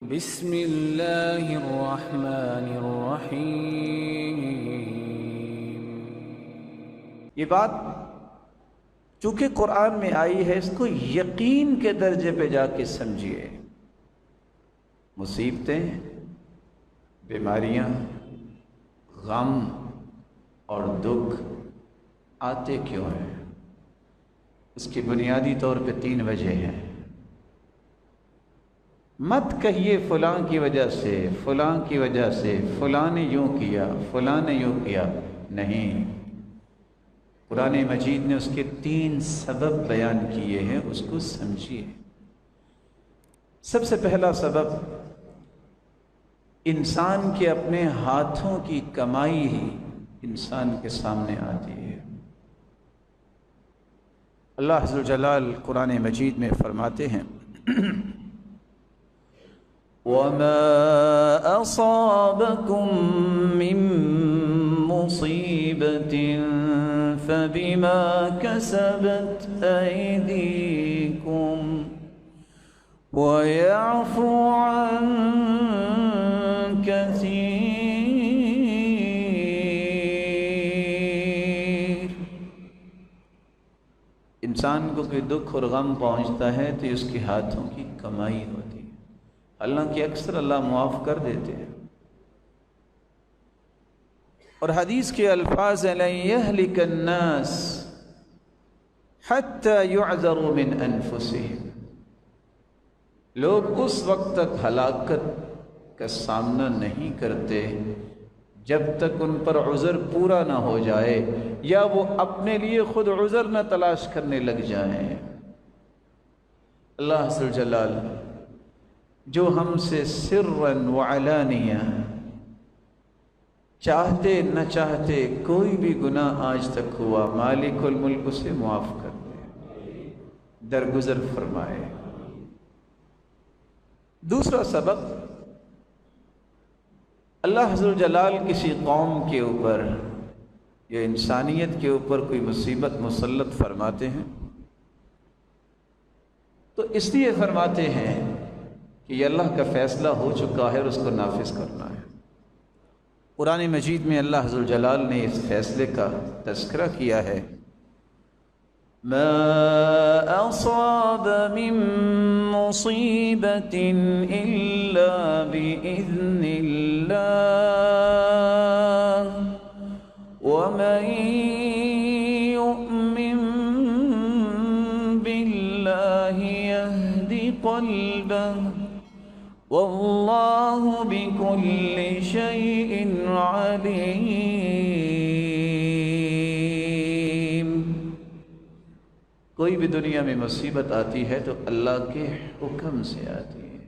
بسم اللہ الرحمن الرحیم۔ یہ بات چونکہ قرآن میں آئی ہے، اس کو یقین کے درجے پہ جا کے سمجھیے۔ مصیبتیں، بیماریاں، غم اور دکھ آتے کیوں ہیں؟ اس کی بنیادی طور پہ 3 وجہ ہیں۔ مت کہیے فلاں کی وجہ سے، فلاں کی وجہ سے، فلاں نے یوں کیا، فلاں نے یوں کیا۔ نہیں، قرآن مجید نے اس کے 3 سبب بیان کیے ہیں، اس کو سمجھیے۔ سب سے پہلا سبب، انسان کے اپنے ہاتھوں کی کمائی ہی انسان کے سامنے آتی ہے۔ اللہ عز و جلال قرآن مجید میں فرماتے ہیں وَمَا أَصَابَكُم مِّن مُّصِيبَةٍ فَبِمَا كَسَبَتْ أَيْدِيكُمْ وَيَعْفُو عَن كَثِيرٍ۔ انسان کو کوئی دکھ اور غم پہنچتا ہے تو اس کے ہاتھوں کی کمائی ہوتی ہے، حالانکہ اکثر اللہ معاف کر دیتے ہیں۔ اور حدیث کے الفاظ ہیں لَن يَهْلِكَ النَّاسِ حَتَّى يُعْذَرُوا مِنْ أَنفُسِهِمْ۔ لوگ اس وقت تک ہلاکت کا سامنا نہیں کرتے جب تک ان پر عذر پورا نہ ہو جائے، یا وہ اپنے لیے خود عذر نہ تلاش کرنے لگ جائیں۔ اللہ عز و جلال جو ہم سے سرًا وعلانیہ، چاہتے نہ چاہتے کوئی بھی گناہ آج تک ہوا، مالک الملک اسے معاف کر دے، درگزر فرمائے۔ دوسرا سبب، اللہ عز و جلال کسی قوم کے اوپر یا انسانیت کے اوپر کوئی مصیبت مسلط فرماتے ہیں تو اس لیے فرماتے ہیں کہ یہ اللہ کا فیصلہ ہو چکا ہے اور اس کو نافذ کرنا ہے۔ قرآن مجید میں اللہ عز و جلال نے اس فیصلے کا تذکرہ کیا ہے، ما اصاب من مصیبت الا باذن اللہ ومن یؤمن باللہ یہد قلبہ واللہ بکل شیء علیم۔ کوئی بھی دنیا میں مصیبت آتی ہے تو اللہ کے حکم سے آتی ہے،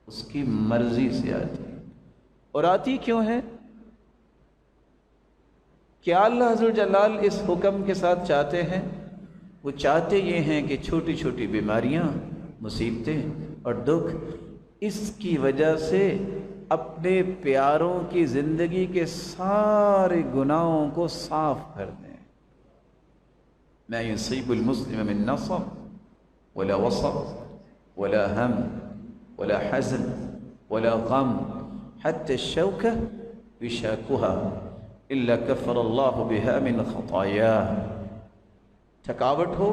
اس کی مرضی سے آتی ہے۔ اور آتی کیوں ہے؟ کیا اللہ عز و جلال اس حکم کے ساتھ چاہتے ہیں؟ وہ چاہتے یہ ہیں کہ چھوٹی چھوٹی بیماریاں، مصیبتیں اور دکھ اس کی وجہ سے اپنے پیاروں کی زندگی کے سارے گناہوں کو صاف کر دیں۔ ما يصيب المسلم من نصب ولا وصب ولا هم ولا حزن ولا غم حتى الشوكة يشاكها إلا كفر الله بها من خطاياه۔ تھکاوٹ ہو،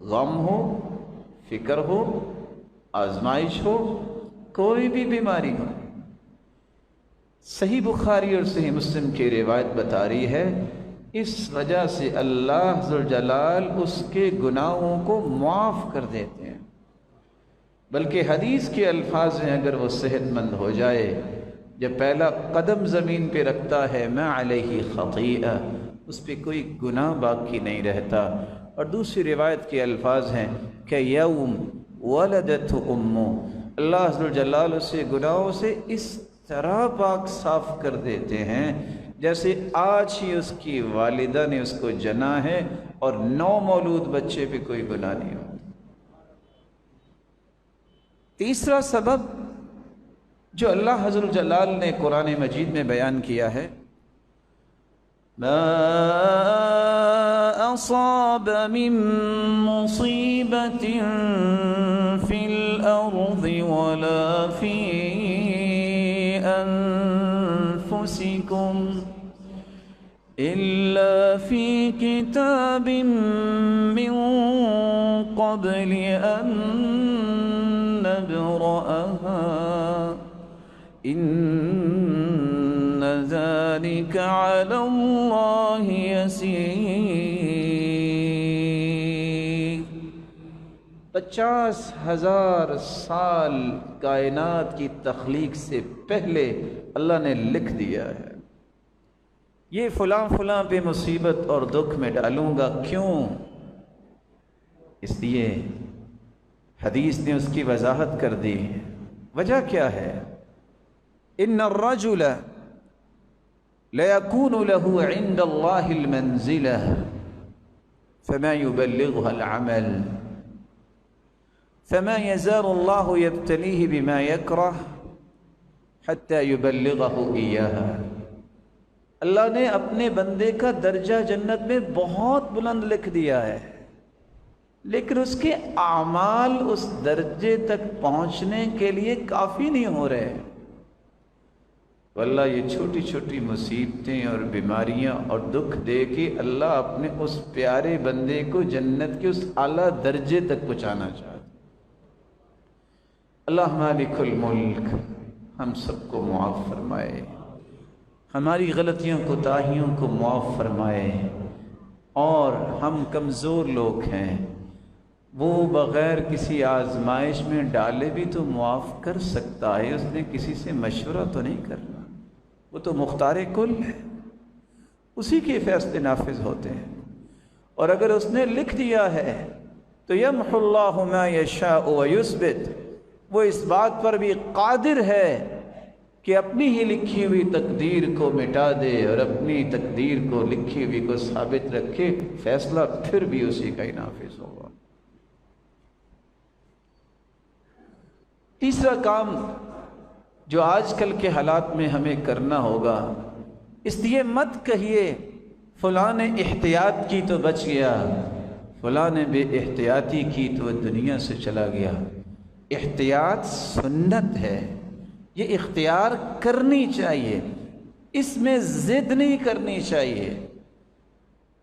غم ہو، فکر ہو، آزمائش ہو، کوئی بھی بیماری ہو، صحیح بخاری اور صحیح مسلم کی روایت بتا رہی ہے، اس وجہ سے اللہ عز و جلال اس کے گناہوں کو معاف کر دیتے ہیں۔ بلکہ حدیث کے الفاظ ہیں، اگر وہ صحت مند ہو جائے، جب پہلا قدم زمین پہ رکھتا ہے ما علیہ خطیئہ، اس پہ کوئی گناہ باقی نہیں رہتا۔ اور دوسری روایت کے الفاظ ہیں کہ یوم ولدتہ امہ، اللہ عز و جلال اسے گناہوں سے اس طرح پاک صاف کر دیتے ہیں جیسے آج ہی اس کی والدہ نے اس کو جنا ہے اور نو مولود بچے پہ کوئی گناہ نہیں ہو۔ تیسرا سبب جو اللہ عز و جلال نے قرآن مجید میں بیان کیا ہے، ما أصاب من مصيبة في الأرض ولا في أنفسكم إلا في كتاب من قبل أن نبرأها إن ذلك على الله يسير۔ 50,000 سال کائنات کی تخلیق سے پہلے اللہ نے لکھ دیا ہے، یہ فلاں فلاں پہ مصیبت اور دکھ میں ڈالوں گا۔ کیوں؟ اس لیے حدیث نے اس کی وضاحت کر دی۔ وجہ کیا ہے؟ ان الرجل ليكون له عند الله المنزلة فما يبلغها العمل فما يزال الله يبتليه بما يكره حتى يبلغه إياها۔ اللہ نے اپنے بندے کا درجہ جنت میں بہت بلند لکھ دیا ہے، لیکن اس کے اعمال اس درجے تک پہنچنے کے لیے کافی نہیں ہو رہے۔ تو اللہ یہ چھوٹی چھوٹی مصیبتیں اور بیماریاں اور دکھ دے کے اللہ اپنے اس پیارے بندے کو جنت کے اس اعلیٰ درجے تک پہنچانا چاہتا۔ اللہ مالک الملک ہم سب کو معاف فرمائے، ہماری غلطیوں کوتاہیوں کو معاف فرمائے، اور ہم کمزور لوگ ہیں، وہ بغیر کسی آزمائش میں ڈالے بھی تو معاف کر سکتا ہے، اس نے کسی سے مشورہ تو نہیں کرنا، وہ تو مختار کل ہے، اسی کے فیصلے نافذ ہوتے ہیں۔ اور اگر اس نے لکھ دیا ہے تو یمحو اللہ ما یشاء ویثبت، وہ اس بات پر بھی قادر ہے کہ اپنی ہی لکھی ہوئی تقدیر کو مٹا دے اور اپنی تقدیر کو لکھی ہوئی کو ثابت رکھے، فیصلہ پھر بھی اسی کا ہی نافذ ہوگا۔ تیسرا کام جو آج کل کے حالات میں ہمیں کرنا ہوگا، اس لیے مت کہیے فلاں نے احتیاط کی تو بچ گیا، فلاں نے بے احتیاطی کی تو وہ دنیا سے چلا گیا۔ احتیاط سنت ہے، یہ اختیار کرنی چاہیے، اس میں ضد نہیں کرنی چاہیے۔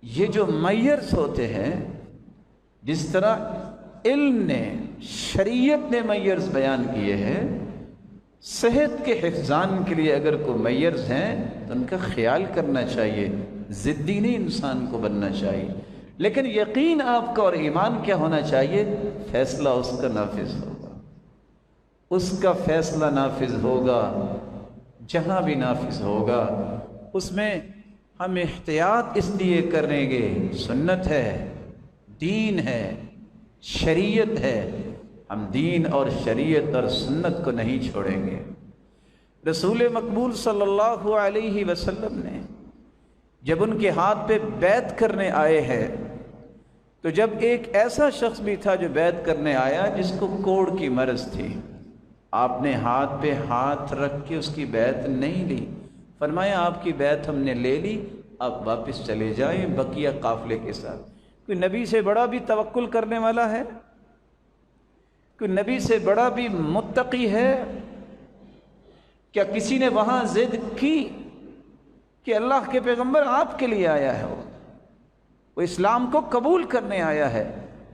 یہ جو میئرز ہوتے ہیں، جس طرح علم نے، شریعت نے میئرز بیان کیے ہیں، صحت کے حفظان کے لیے اگر کوئی میئرز ہیں تو ان کا خیال کرنا چاہیے، ضدی نہیں انسان کو بننا چاہیے، لیکن یقین آپ کا اور ایمان کیا ہونا چاہیے؟ فیصلہ اس کا نافذ ہوگا، اس کا فیصلہ نافذ ہوگا، جہاں بھی نافذ ہوگا اس میں ہم احتیاط اس لیے کریں گے، سنت ہے، دین ہے، شریعت ہے، ہم دین اور شریعت اور سنت کو نہیں چھوڑیں گے۔ رسول مقبول صلی اللہ علیہ وسلم نے جب ان کے ہاتھ پہ بیعت کرنے آئے ہیں، تو جب ایک ایسا شخص بھی تھا جو بیعت کرنے آیا جس کو کوڑ کی مرض تھی، آپ نے ہاتھ پہ ہاتھ رکھ کے اس کی بیعت نہیں لی، فرمایا آپ کی بیعت ہم نے لے لی، آپ واپس چلے جائیں بقیہ قافلے کے ساتھ۔ کوئی نبی سے بڑا بھی توکل کرنے والا ہے؟ کوئی نبی سے بڑا بھی متقی ہے؟ کیا کسی نے وہاں ضد کی کہ اللہ کے پیغمبر آپ کے لیے آیا ہے، وہ اسلام کو قبول کرنے آیا ہے،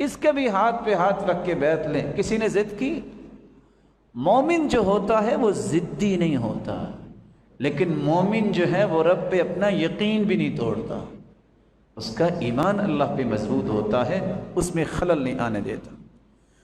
اس کے بھی ہاتھ پہ ہاتھ رکھ کے بیعت لیں؟ کسی نے ضد کی؟ مومن جو ہوتا ہے وہ ضدی نہیں ہوتا، لیکن مومن جو ہے وہ رب پہ اپنا یقین بھی نہیں توڑتا، اس کا ایمان اللہ پہ مضبوط ہوتا ہے، اس میں خلل نہیں آنے دیتا۔